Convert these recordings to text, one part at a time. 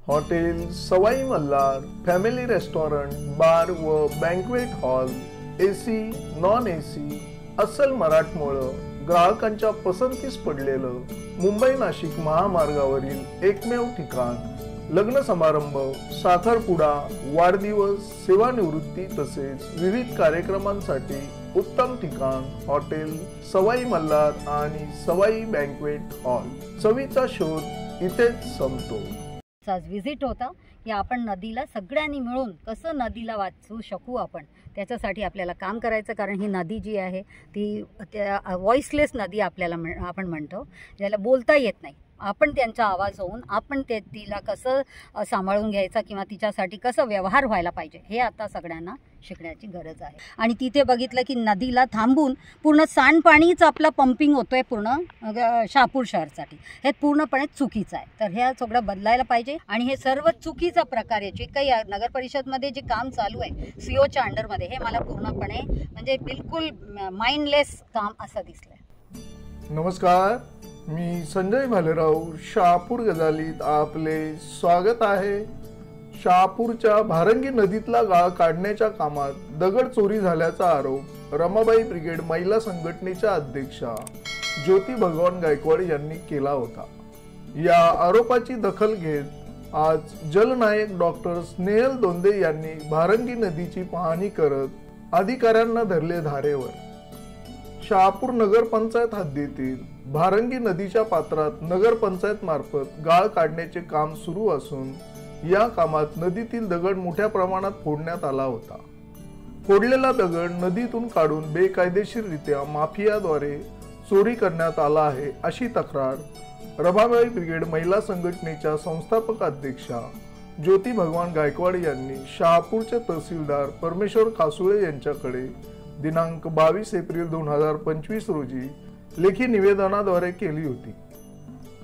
Hotel सवाई Malhar family restaurant bar व banquet hall AC non AC अस्सल मराठमोळं ग्राहकांच्या पसंतीस पडलेलं मुंबई नाशिक महामार्गावरील एकमेव ठिकाण लग्न समारंभ साखरपुडा वाढदिवस सेवानिवृत्ती तसेच विविध कार्यक्रमांसाठी उत्तम ठिकाण हॉटेल सवाई मल्हार आणि सवाई बँक्वेट हॉल। चवीचा शोध इथेच संपतो। आज विजिट होता की आपण नदीला सगळ्यांनी मिळून कसं नदीला वाचवू शकू आपण त्याच्यासाठी आपल्याला काम करायचं। कारण ही नदी जी आहे ती व्हॉइसलेस नदी आपल्याला आपण म्हणतो, ज्याला बोलता येत नाही। आपण त्यांचा आवाज होऊन आपण तिला कसं सांभाळून घ्यायचं किंवा तिच्यासाठी कसं व्यवहार व्हायला पाहिजे हे आता सगळ्यांना शिकण्याची गरज आहे। आणि तिथे बघितलं की नदीला थांबून पूर्ण सांडपाणीच आपला पंपिंग होतोय पूर्ण शहापूर शहरासाठी, हे पूर्णपणे चुकीचं आहे। तर हे सगळं बदलायला पाहिजे आणि हे सर्व चुकीचा प्रकार आहे। जे काही नगर परिषदमध्ये जे काम चालू आहे सीओच्या अंडरमध्ये, हे मला पूर्णपणे म्हणजे बिलकुल माइंडलेस काम असं दिसलंय। नमस्कार, मी संजय भालेराव शहापूर गजालीत आपले स्वागत आहे। शहापूरच्या भारंगी नदीतला गाळ काढण्याच्या कामात दगड चोरी झाल्याचा आरोप रमाबाई ब्रिगेड महिला संघटनेच्या अध्यक्षा ज्योती भगवान गायकवाड यांनी केला होता। या आरोपाची दखल घेत आज जलनायक डॉक्टर स्नेहल दोंदे यांनी भारंगी नदीची पाहणी करत अधिकाऱ्यांना धरले धारेवर। शहापूर नगरपंचायत हद्दीतील भारंगी नदीच्या पात्रात नगरपंचायत मार्फत गाळ काढण्याचे काम सुरू असून या कामात नदीतील दगड मोठ्या प्रमाणात फोडण्यात आला होता। फोडलेला दगड नदीतून काढून बेकायदेशीररित्या माफियाद्वारे चोरी करण्यात आला आहे अशी तक्रार रमाबाई ब्रिगेड महिला संघटनेच्या संस्थापक अध्यक्षा ज्योती भगवान गायकवाड यांनी शहापूरचे तहसीलदार परमेश्वर कासुळे यांच्याकडे दिनांक 22 एप्रिल 2025 रोजी लेखी निवेदनाद्वारे केली होती।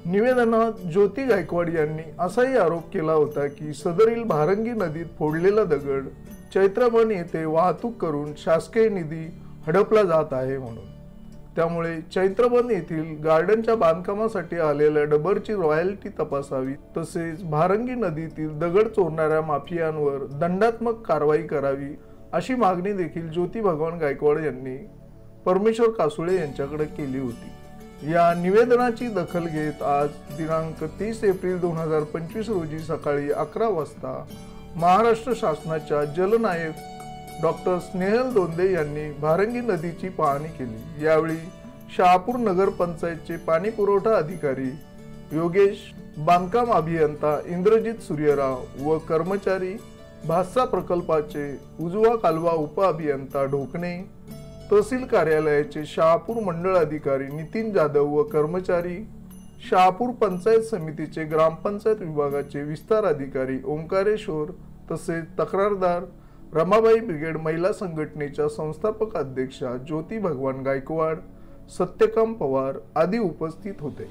निवेदनात ज्योती गायकवाड यांनी असाही आरोप केला होता की सदरील भारंगी नदीत फोडलेला दगड चैत्रबन येथे वाहतूक करून शासकीय निधी हडपला जात आहे म्हणून। त्यामुळे चैत्रबन येथील गार्डनच्या बांधकामासाठी आलेल्या डबरची रॉयल्टी तपासावी तसेच भारंगी नदीतील दगड चोरणाऱ्या माफियांवर दंडात्मक कारवाई करावी अशी मागणी देखील ज्योती भगवान गायकवाड यांनी परमेश्वर कासुळे यांच्याकडे केली होती। या निवेदनाची दखल घेत आज दिनांक 30 एप्रिल 2025 रोजी सकाळी 11 वाजता महाराष्ट्र शासनाच्या जलनायक डॉक्टर स्नेहल दोंदे यांनी भारंगी नदीची पाहणी केली। यावेळी शहापूर नगरपंचायतचे पाणी पुरवठा अधिकारी योगेश, बांधकाम अभियंता इंद्रजित सूर्यराव व कर्मचारी, भास्सा प्रकल्पाचे उजवा कालवा उप अभियंता ढोकणे, तहसील कार्यालयाचे शहापूर मंडळ अधिकारी नितीन जाधव व कर्मचारी, शहापूर पंचायत समितीचे ग्रामपंचायत विभागाचे विस्तार अधिकारी ओंकारेश्वर तसेच तक्रारदार रमाबाई ब्रिगेड महिला संघटनेच्या संस्थापक अध्यक्षा ज्योती भगवान गायकवाड, सत्यकाम पवार आदी उपस्थित होते।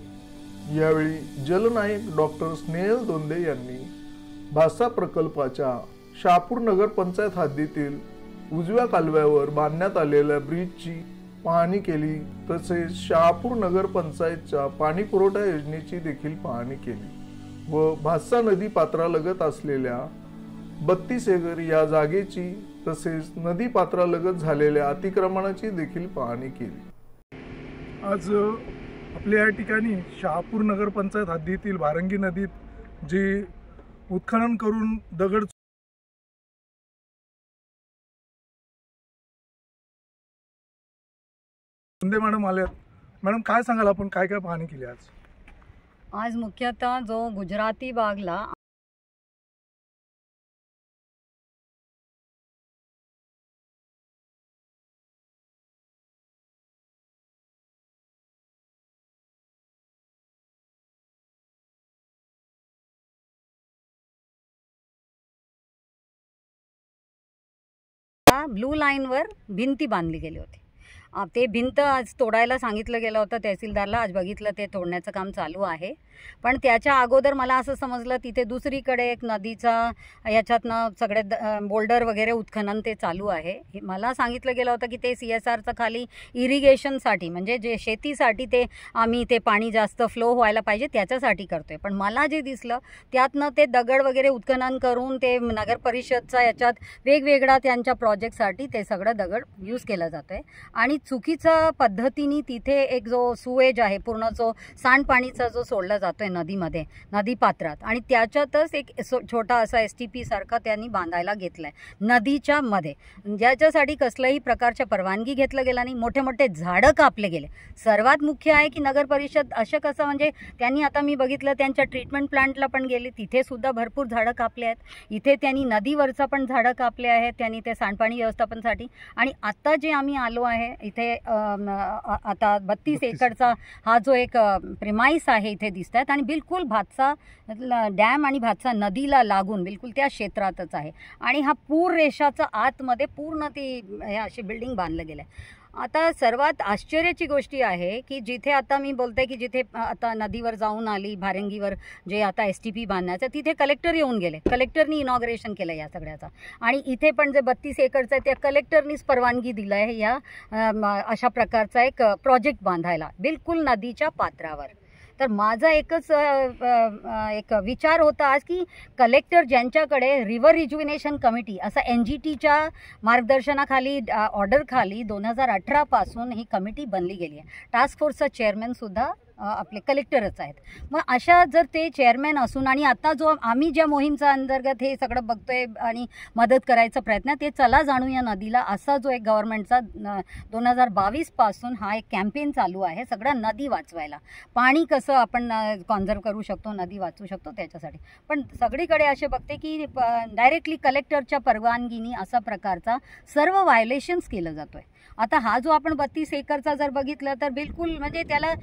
यावेळी जलनायक डॉक्टर स्नेहल दोंदे यांनी भास्सा प्रकल्पाच्या शहापूर नगरपंचायत हद्दीतील उजव्या कालव्यावर बांधण्यात आलेल्या ब्रिजची पाहणी केली तसेच शहापूर नगरपंचायतच्या पाणी पुरवठा योजनेची देखील पाहणी केली व भास्सा नदी पात्रालगत असलेल्या 32 एकर या जागेची तसेच नदी पात्रालगत झालेल्या अतिक्रमणाची देखील पाहणी केली। आज आपल्या या ठिकाणी शहापूर नगरपंचायत हद्दीतील भारंगी नदीत जे उत्खनन करून दगड दोंदे मॅडम आल्यात। मॅडम काय सांगाल, आपण काय काय पाहणी केली आज? आज मुख्यतः जो गुजराती बागला ब्लू लाईनवर भिंती बांधली गेली होती ते भिंत आज तोडायला सांगितलं गेलं होतं तहसीलदारला. आज बघितलं ते तोडण्याचं काम चालू आहे. पण त्याच्या अगोदर मला असं समजलं तिथे दुसरीकडे एक नदीचा याच्यातनं सगळे बोल्डर वगैरे उत्खनन ते चालू आहे. मला सांगितलं गेलं होतं की ते CSRचं खाली इरिगेशनसाठी म्हणजे जे शेतीसाठी ते आम्ही ते पाणी जास्त फ्लो व्हायला पाहिजे त्याच्यासाठी करतोय. पण मला जे दिसलं त्यातनं ते दगड वगैरे उत्खनन करून ते नगर परिषदचा याच्यात वेगवेगळा त्यांच्या प्रोजेक्टसाठी ते सगळं दगड यूज केलं जातं आहे. आणि चुकीच्या पद्धतीने तिथे एक जो सुवेज आहे पूर्ण जो सांडपाणीचा जो सोडला जातो आहे नदीमध्ये नदी पात्रात आणि त्याच्यातच एक छोटा असा STP सारखा त्यांनी बांधायला घेतला आहे नदीच्या मध्ये, ज्याच्यासाठी कसल्याही प्रकारच्या परवानगी घेतलं गेला नाही. मोठे मोठे झाडं कापले गेले. सर्वात मुख्य आहे की नगर परिषद असं कसं म्हणजे त्यांनी आता मी बघितलं त्यांच्या ट्रीटमेंट प्लांटला पण गेले तिथे सुद्धा भरपूर झाडं कापले आहेत. इथे त्यांनी नदीवरचा पण झाडं कापले आहेत त्यांनी ते सांडपाणी व्यवस्थापनसाठी. आणि आता जे आम्ही आलो आहे इथे आता 32 एकरचा हा जो एक प्रिमाईस आहे इथे दिसत आहेत आणि बिलकुल भातसा डॅम आणि भातसा नदीला लागून बिलकुल त्या क्षेत्रातच आहे. आणि हा पूर रेषाचा आतमध्ये पूर्ण ती हे अशी बिल्डिंग बांधलं गेलं आहे. आता सर्वात आश्चर्याची गोष्टी आहे की जिथे आता मी बोलते की जिथे आता नदीवर जाऊन आली भारंगीवर जे आता STP बांधण्याचं तिथे कलेक्टर येऊन गेले. कलेक्टरनी इनॉग्रेशन केलं या सगळ्याचा. आणि इथे पण जे 32 एकरचं आहे त्या कलेक्टरनीच परवानगी दिलं आहे या अशा प्रकारचा एक प्रोजेक्ट बांधायला बिलकुल नदीच्या पात्रावर. तर माझा एकच एक विचार होता आज की कलेक्टर ज्यांच्याकडे रिव्हर रिज्युविनेशन कमिटी असा NGTच्या मार्गदर्शनाखाली ऑर्डरखाली 2018 पासून ही कमिटी बनली गेली आहे. टास्क फोर्सचा चेअरमॅनसुद्धा आपले कलेक्टरच आहेत. मग अशा जर ते चेअरमॅन असून आणि आता जो आम्ही ज्या मोहीमचा अंतर्गत हे सगळं बघतोय आणि मदत करायचा प्रयत्न ते चला जाणूया नदीला असा जो एक गव्हर्नमेंटचा 2022 पासून हा एक कॅम्पेन चालू आहे सगळं नदी वाचवायला. पाणी कसं आपण कॉन्झर्व करू शकतो नदी वाचवू शकतो त्याच्यासाठी. पण सगळीकडे असे बघते की डायरेक्टली कलेक्टरच्या परवानगीने असा प्रकारचा सर्व व्हायलेशन्स केलं जातोय. आता हा जो आपण 32 एकरचा जर बघितलं तर बिलकुल म्हणजे त्याला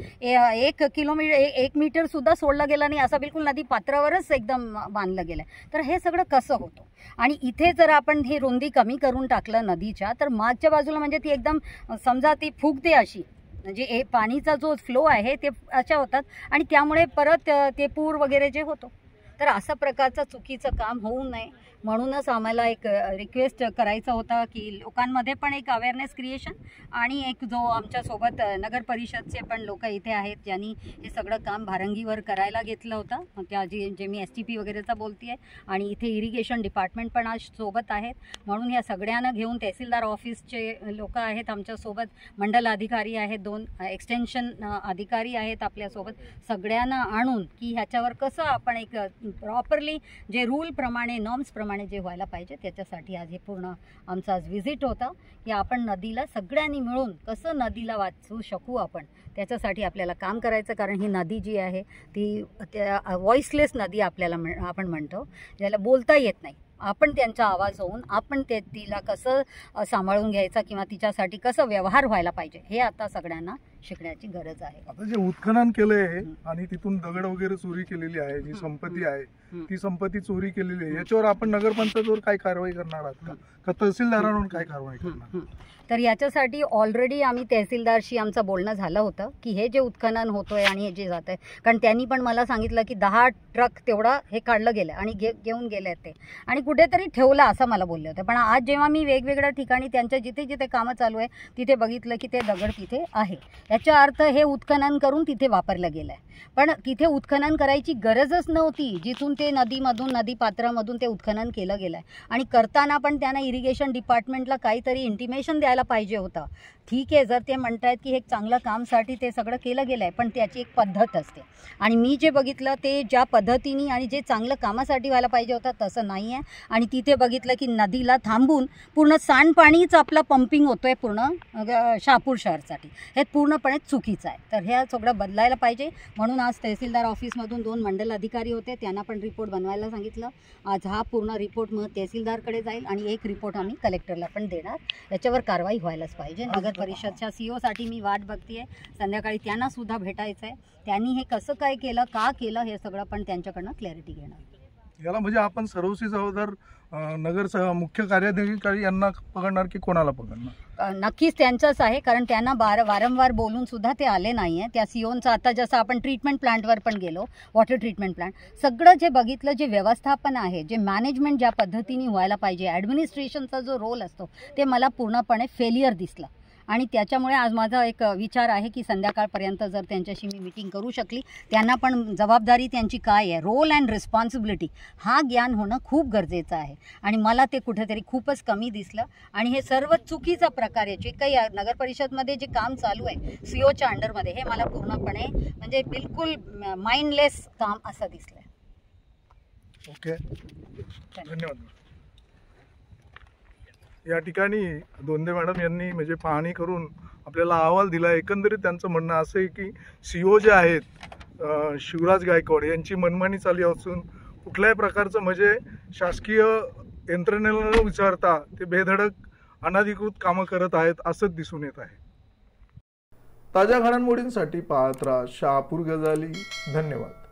1 मीटर सुद्धा सोडला गेला नाही असा बिलकुल नदी पात्रावरच एकदम बांधलं गेलं. तर हे सगळं कसं होतं. आणि इथे जर आपण ही रुंदी कमी करून टाकलं नदीच्या तर मागच्या बाजूला म्हणजे ती एकदम समजा ती फुगते अशी म्हणजे पाणीचा जो फ्लो आहे ते अशा होतात आणि त्यामुळे परत ते पूर वगैरे जे होतो. तर अशा प्रकारचं चुकीचं काम होऊ नये म्हणूनच आम्हाला एक रिक्वेस्ट करायचा होता की लोकांमध्ये पण एक अवेअरनेस क्रिएशन आणि एक जो आमच्यासोबत नगर परिषदचे पण लोक इथे आहेत ज्यांनी हे सगळं काम भारंगीवर करायला घेतलं होतं. त्या जे मी STP वगैरेचा बोलते आहे आणि इथे इरिगेशन डिपार्टमेंट पण आज सोबत आहेत. म्हणून ह्या सगळ्यांना घेऊन तहसीलदार ऑफिसचे लोक आहेत आमच्यासोबत, मंडल अधिकारी आहेत, 2 एक्सटेन्शन अधिकारी आहेत आपल्यासोबत. सगळ्यांना आणून की ह्याच्यावर कसं आपण एक प्रॉपरली जे रूलप्रमाणे नॉर्म्सप्रमाणे जे व्हायला पाहिजे त्याच्यासाठी आज हे पूर्ण आमचा आज व्हिजिट होता की आपण नदीला सगळ्यांनी मिळून कसं नदीला वाचवू शकू आपण त्याच्यासाठी आपल्याला काम करायचं. कारण ही नदी जी आहे ती व्हॉइसलेस नदी आपल्याला आपण म्हणतो ज्याला बोलता येत नाही. आपण त्यांचा आवाज होऊन आपण तिला कसं सांभाळून घ्यायचा किंवा तिच्यासाठी कसं व्यवहार व्हायला पाहिजे हे आता सगळ्यांना शिकण्याची गरज आहे. आता जे उत्खनन केलंय आणि तिथून दगड वगैरे चोरी केलेली आहे जी संपत्ती आहे ती संपत्ती चोरी केलेली आहे याच्यावर आपण नगरपंचायतीवर काय कारवाई करणार आहात का तहसीलदारांवर काय कारवाई करणार? तर याच्यासाठी ऑलरेडी आम्ही तहसीलदारशी आमचं बोलणं झालं होतं की हे जे उत्खनन होतोय आणि हे जे जात आहे कारण त्यांनी पण मला सांगितलं की 10 ट्रक तेवढा हे काढलं गेलं आणि घेऊन गेले ते आणि कुठेतरी ठेवला असं मला बोलले होते. पण आज जेव्हा मी वेगवेगळ्या ठिकाणी त्यांच्या जिथे जिथे कामं चालू आहे तिथे बघितलं की ते दगड तिथे आहे. याचा अर्थ हे उत्खनन करून तिथे वापरलं गेलं आहे. पण तिथे उत्खनन करायची गरजच नव्हती जिथून ते नदीमधून नदीपात्रामधून ते उत्खनन केलं गेलं आहे. आणि करताना पण त्यांना इरिगेशन डिपार्टमेंटला काहीतरी इंटिमेशन द्यायला पाहिजे होतं. ठीक आहे जर ते म्हणतायत की हे चांगलं कामसाठी ते सगळं केलं गेलं आहे पण त्याची एक पद्धत असते आणि मी जे बघितलं ते ज्या पद्धतीने आणि जे चांगलं कामासाठी व्हायला पाहिजे होतं तसं नाही आहे. आणि तिथे बघितलं की नदीला थांबून पूर्ण सांडपाणीच आपला पंपिंग होतोय पूर्ण शहापूर शहरसाठी. हे पूर्णपणे चुकीचं आहे. तर हे सगळं बदलायला पाहिजे. म्हणून आज तहसीलदार ऑफिसमधून 2 मंडल अधिकारी होते त्यांना पण रिपोर्ट बनवायला सांगितलं. आज हा पूर्ण रिपोर्ट मग तहसीलदारकडे जाईल आणि एक रिपोर्ट आम्ही कलेक्टरला पण देणार. याच्यावर कारवाई व्हायलाच पाहिजे. नगर परिषदच्या CEO साठी मी वाट बघते. संध्याकाळी त्यांना सुद्धा भेटायचं आहे. त्यांनी हे कसं काय केलं का केलं हे सगळं पण त्यांच्याकडनं क्लॅरिटी घेणार. याला म्हणजे आपण सर्वस्वी जबाबदार नगर मुख्य कार्याधिकारी यांना पकडणार की कोणाला पकडणार? नक्कीच त्यांचंच आहे, कारण त्यांना वारंवार बोलून सुद्धा ते आले नाही आहे. त्या सीओनचं आता जसं आपण ट्रीटमेंट प्लांटवर पण गेलो, वॉटर ट्रीटमेंट प्लांट, सगळं जे बघितलं, जे व्यवस्थापन आहे, जे मॅनेजमेंट ज्या पद्धतीने व्हायला पाहिजे, ॲडमिनिस्ट्रेशनचा जो रोल असतो, ते मला पूर्णपणे फेलियर दिसलं. आणि त्याच्यामुळे आज माझा एक विचार आहे की संध्याकाळपर्यंत जर त्यांच्याशी मी मीटिंग करू शकली, त्यांना पण जबाबदारी त्यांची काय आहे, रोल अँड रिस्पॉन्सिबिलिटी, हा ज्ञान होणं खूप गरजेचं आहे. आणि मला ते कुठेतरी खूपच कमी दिसलं. आणि हे सर्व चुकीचा प्रकार आहे, जे काही नगरपरिषदमध्ये जे काम चालू आहे सीओच्या अंडरमध्ये, हे मला पूर्णपणे म्हणजे बिलकुल माइंडलेस काम असं दिसलं. ओके, धन्यवाद. या ठिकाणी दोंदे मॅडम यांनी म्हणजे पाहणी करून आपल्याला अहवाल दिला. एकंदरीत त्यांचं म्हणणं असं आहे की सीओ जे आहेत शिवराज गायकवाड यांची मनमानी चालू असून कुठल्याही प्रकारचं म्हणजे शासकीय यंत्रणेला न विचारता ते बेधडक अनधिकृत कामं करत आहेत असंच दिसून येत आहे. ताज्या घडामोडींसाठी पाहत राहा शहापूर गजाली. धन्यवाद.